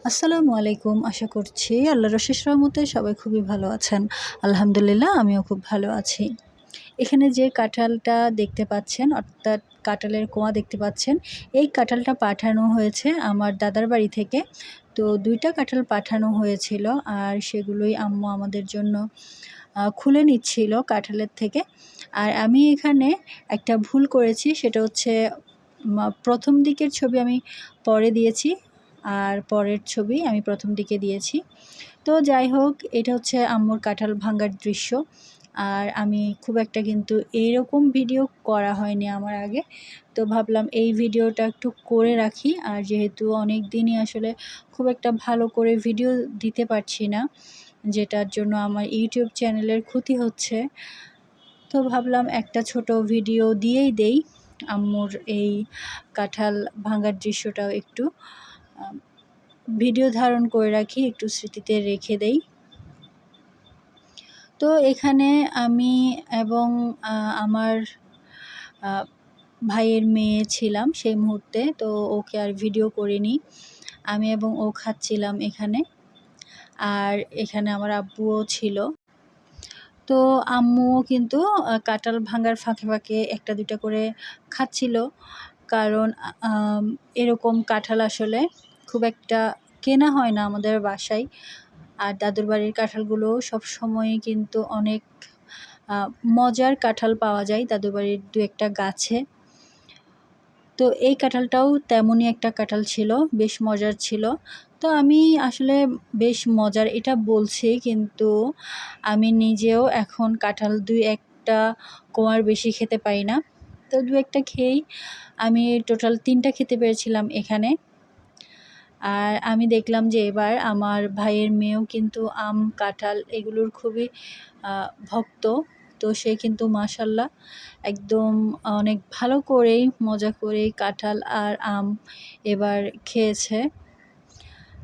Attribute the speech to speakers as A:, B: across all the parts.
A: আসসালামু আলাইকুম। আশা করছি আল্লাহর অশেষ রহমতে সবাই খুবই ভালো আছেন। আলহামদুলিল্লাহ আমিও খুব ভালো আছি। এখানে যে কাঁঠালটা দেখতে পাচ্ছেন অর্থাৎ কাঁঠালের কোয়া দেখতে পাচ্ছেন, এই কাঁঠালটা পাঠানো হয়েছে আমার দাদার বাড়ি থেকে। তো ২ টা কাঁঠাল পাঠানো হয়েছিল আর সেগুলোই আম্মু আমাদের জন্য খুলে নিচ্ছিল কাঁঠালের থেকে। আর আমি এখানে একটা ভুল করেছি, সেটা হচ্ছে ১ম দিকের ছবি আমি পরে দিয়েছি আর পরের ছবি আমি ১ম দিকে দিয়েছি। তো যাই হোক, এটা হচ্ছে আম্মুর কাঁঠাল ভাঙার দৃশ্য। আর আমি খুব একটা কিন্তু এইরকম ভিডিও করা হয়নি আমার আগে। তো ভাবলাম এই ভিডিওটা একটু করে রাখি। আর যেহেতু অনেক দিনই আসলে খুব একটা ভালো করে ভিডিও দিতে পারছি না, যেটার জন্য আমার ইউটিউব চ্যানেলের ক্ষতি হচ্ছে। তো ভাবলাম একটা ছোট ভিডিও দিয়েই দেই। আম্মুর এই কাঁঠাল ভাঙার দৃশ্যটাও একটু ভিডিও ধারণ করে রাখি, একটু স্মৃতিতে রেখে দেই। তো এখানে আমি এবং আমার ভাইয়ের মেয়ে ছিলাম সেই মুহূর্তে। তো ওকে আর ভিডিও করিনি। আমি এবং ও খাচ্ছিলাম এখানে। আর এখানে আমার আব্বুও ছিল। তো আম্মুও কিন্তু কাঁঠাল ভাঙার ফাঁকে, ফাঁকে ১টা ২টা করে খাচ্ছিল। কারণ এরকম কাঁঠাল আসলে খুব একটা কেনা হয় না আমাদের বাসায়। আর দাদুর বাড়ির কাঁঠালগুলো সবসময়ই কিন্তু অনেক মজার কাঁঠাল পাওয়া যায় দাদুর বাড়ির ২-১ টা গাছে। তো এই কাঁঠালটাও তেমনই একটা কাঁঠাল ছিল, বেশ মজার ছিল। তো আমি আসলে বেশ মজার এটা বলছি, কিন্তু আমি নিজেও এখন কাঁঠাল ২-১ টা কোয়ার বেশি খেতে পারি না। তো ২-১ টা খেয়েই আমি টোটাল ৩ টা খেতে পেরেছিলাম এখানে। আর আমি দেখলাম যে এবার আমার ভাইয়ের মেয়েও কিন্তু আম, কাঁঠাল এগুলোর খুবই ভক্ত। তো সে কিন্তু মাশাআল্লাহ একদম অনেক ভালো করেই মজা করেই কাঁঠাল আর আম এবার খেয়েছে।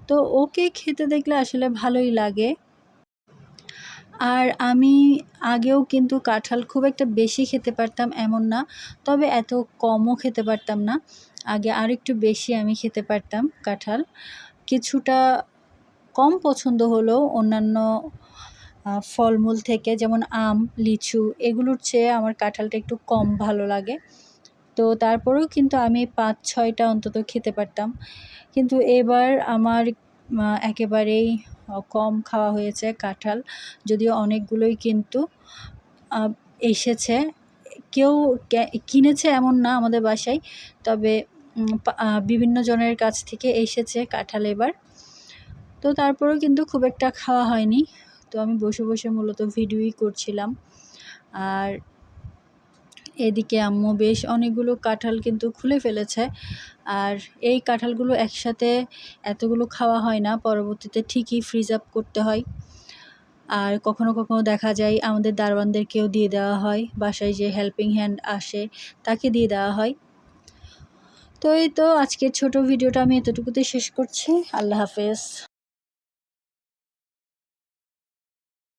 A: তো ওকে খেতে দেখলে আসলে ভালোই লাগে। আর আমি আগেও কিন্তু কাঁঠাল খুব একটা বেশি খেতে পারতাম এমন না, তবে এত কমও খেতে পারতাম না। আগে আরেকটু বেশি আমি খেতে পারতাম কাঁঠাল। কিছুটা কম পছন্দ হলেও অন্যান্য ফলমূল থেকে, যেমন আম, লিচু এগুলোর চেয়ে আমার কাঁঠালটা একটু কম ভালো লাগে। তো তারপরেও কিন্তু আমি ৫-৬ টা অন্তত খেতে পারতাম। কিন্তু এবার আমার একেবারেই কম খাওয়া হয়েছে কাঁঠাল। যদিও অনেকগুলোই কিন্তু আ এসেছে। কেউ কিনেছে এমন না আমাদের বাসায়। তবে বিভিন্ন জনের কাছ থেকে এসেছে কাঁঠাল এবার। তো তারপরেও কিন্তু খুব একটা খাওয়া হয়নি। তো আমি বসে, বসে মূলত ভিডিওই করছিলাম। আর এদিকে আম্মু বেশ অনেকগুলো কাঁঠাল কিন্তু খুলে ফেলেছে। আর এই কাঁঠালগুলো একসাথে এতগুলো খাওয়া হয় না। পরবর্তীতে ঠিকই ফ্রিজ আপ করতে হয়। আর কখনো, কখনো দেখা যায় আমাদের দারোয়ানদেরকেও দিয়ে দেওয়া হয়। বাসায় যে হেল্পিং হ্যান্ড আসে তাকে দিয়ে দেওয়া হয়। তো এই তো আজকের ছোট ভিডিওটা আমি এতটুকুতেই শেষ করছি। আল্লাহ হাফেজ।